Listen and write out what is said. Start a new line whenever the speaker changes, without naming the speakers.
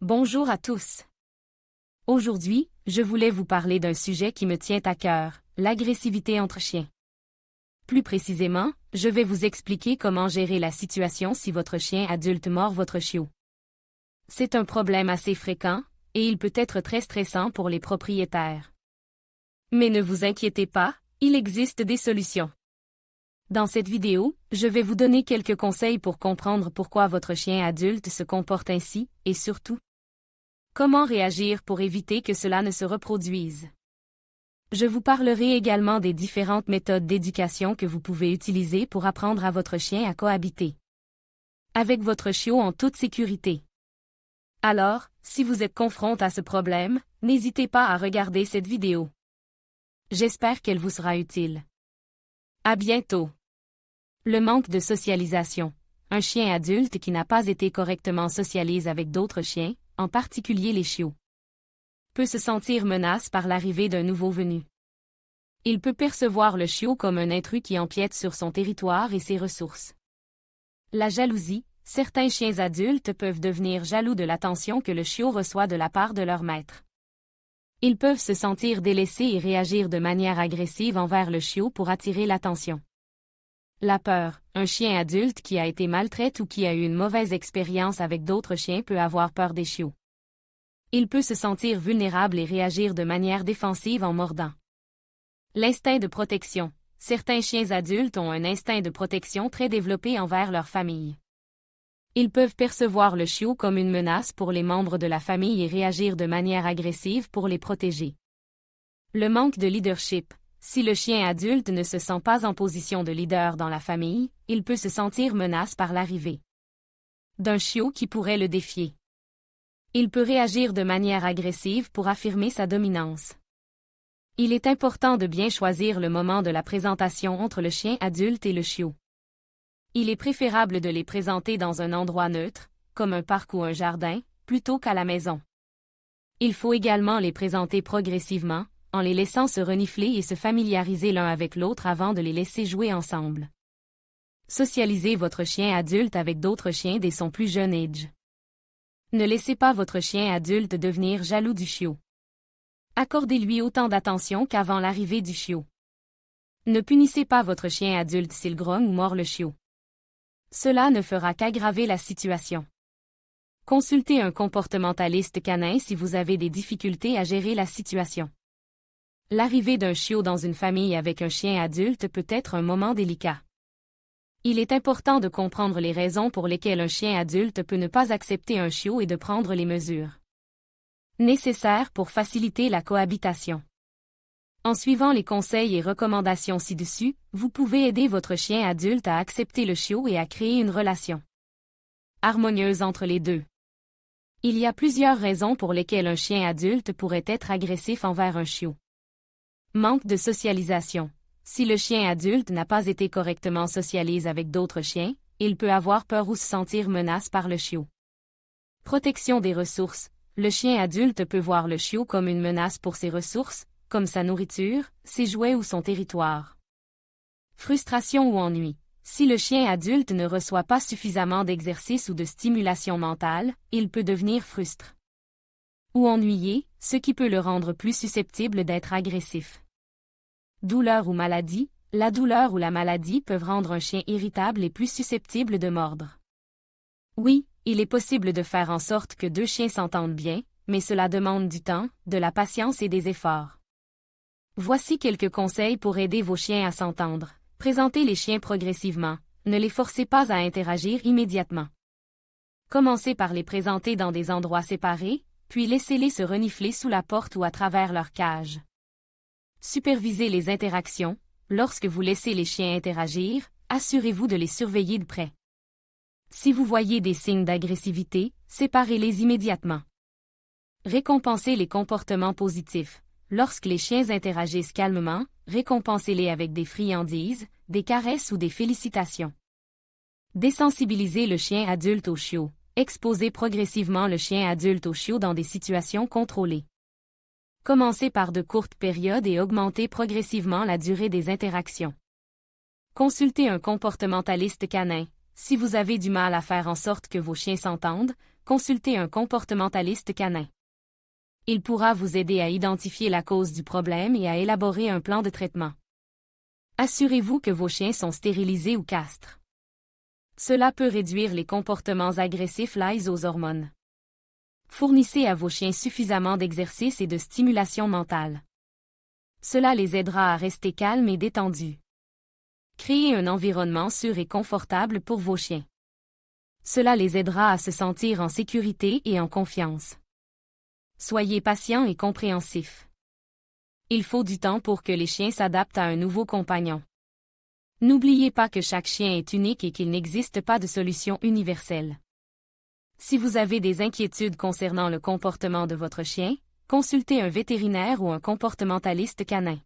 Bonjour à tous. Aujourd'hui, je voulais vous parler d'un sujet qui me tient à cœur, l'agressivité entre chiens. Plus précisément, je vais vous expliquer comment gérer la situation si votre chien adulte mord votre chiot. C'est un problème assez fréquent, et il peut être très stressant pour les propriétaires. Mais ne vous inquiétez pas, il existe des solutions. Dans cette vidéo, je vais vous donner quelques conseils pour comprendre pourquoi votre chien adulte se comporte ainsi, et surtout, comment réagir pour éviter que cela ne se reproduise. Je vous parlerai également des différentes méthodes d'éducation que vous pouvez utiliser pour apprendre à votre chien à cohabiter avec votre chiot en toute sécurité. Alors, si vous êtes confronté à ce problème, n'hésitez pas à regarder cette vidéo. J'espère qu'elle vous sera utile. À bientôt. Le manque de socialisation. Un chien adulte qui n'a pas été correctement socialisé avec d'autres chiens, en particulier les chiots, peut se sentir menacé par l'arrivée d'un nouveau venu. Il peut percevoir le chiot comme un intrus qui empiète sur son territoire et ses ressources. La jalousie. Certains chiens adultes peuvent devenir jaloux de l'attention que le chiot reçoit de la part de leur maître. Ils peuvent se sentir délaissés et réagir de manière agressive envers le chiot pour attirer l'attention. La peur. Un chien adulte qui a été maltraité ou qui a eu une mauvaise expérience avec d'autres chiens peut avoir peur des chiots. Il peut se sentir vulnérable et réagir de manière défensive en mordant. L'instinct de protection. Certains chiens adultes ont un instinct de protection très développé envers leur famille. Ils peuvent percevoir le chiot comme une menace pour les membres de la famille et réagir de manière agressive pour les protéger. Le manque de leadership. Si le chien adulte ne se sent pas en position de leader dans la famille, il peut se sentir menacé par l'arrivée d'un chiot qui pourrait le défier. Il peut réagir de manière agressive pour affirmer sa dominance. Il est important de bien choisir le moment de la présentation entre le chien adulte et le chiot. Il est préférable de les présenter dans un endroit neutre, comme un parc ou un jardin, plutôt qu'à la maison. Il faut également les présenter progressivement, en les laissant se renifler et se familiariser l'un avec l'autre avant de les laisser jouer ensemble. Socialisez votre chien adulte avec d'autres chiens dès son plus jeune âge. Ne laissez pas votre chien adulte devenir jaloux du chiot. Accordez-lui autant d'attention qu'avant l'arrivée du chiot. Ne punissez pas votre chien adulte s'il grogne ou mord le chiot. Cela ne fera qu'aggraver la situation. Consultez un comportementaliste canin si vous avez des difficultés à gérer la situation. L'arrivée d'un chiot dans une famille avec un chien adulte peut être un moment délicat. Il est important de comprendre les raisons pour lesquelles un chien adulte peut ne pas accepter un chiot et de prendre les mesures nécessaires pour faciliter la cohabitation. En suivant les conseils et recommandations ci-dessus, vous pouvez aider votre chien adulte à accepter le chiot et à créer une relation harmonieuse entre les deux. Il y a plusieurs raisons pour lesquelles un chien adulte pourrait être agressif envers un chiot. Manque de socialisation. Si le chien adulte n'a pas été correctement socialisé avec d'autres chiens, il peut avoir peur ou se sentir menacé par le chiot. Protection des ressources. Le chien adulte peut voir le chiot comme une menace pour ses ressources, comme sa nourriture, ses jouets ou son territoire. Frustration ou ennui. Si le chien adulte ne reçoit pas suffisamment d'exercice ou de stimulation mentale, il peut devenir frustré ou ennuyé, ce qui peut le rendre plus susceptible d'être agressif. Douleur ou maladie. La douleur ou la maladie peuvent rendre un chien irritable et plus susceptible de mordre. Oui, il est possible de faire en sorte que deux chiens s'entendent bien, mais cela demande du temps, de la patience et des efforts. Voici quelques conseils pour aider vos chiens à s'entendre. Présentez les chiens progressivement. Ne les forcez pas à interagir immédiatement. Commencez par les présenter dans des endroits séparés, puis laissez-les se renifler sous la porte ou à travers leur cage. Supervisez les interactions. Lorsque vous laissez les chiens interagir, assurez-vous de les surveiller de près. Si vous voyez des signes d'agressivité, séparez-les immédiatement. Récompensez les comportements positifs. Lorsque les chiens interagissent calmement, récompensez-les avec des friandises, des caresses ou des félicitations. Désensibilisez le chien adulte au chiot. Exposez progressivement le chien adulte au chiot dans des situations contrôlées. Commencez par de courtes périodes et augmentez progressivement la durée des interactions. Consultez un comportementaliste canin. Si vous avez du mal à faire en sorte que vos chiens s'entendent, consultez un comportementaliste canin. Il pourra vous aider à identifier la cause du problème et à élaborer un plan de traitement. Assurez-vous que vos chiens sont stérilisés ou castrés. Cela peut réduire les comportements agressifs liés aux hormones. Fournissez à vos chiens suffisamment d'exercice et de stimulation mentale. Cela les aidera à rester calmes et détendus. Créez un environnement sûr et confortable pour vos chiens. Cela les aidera à se sentir en sécurité et en confiance. Soyez patient et compréhensif. Il faut du temps pour que les chiens s'adaptent à un nouveau compagnon. N'oubliez pas que chaque chien est unique et qu'il n'existe pas de solution universelle. Si vous avez des inquiétudes concernant le comportement de votre chien, consultez un vétérinaire ou un comportementaliste canin.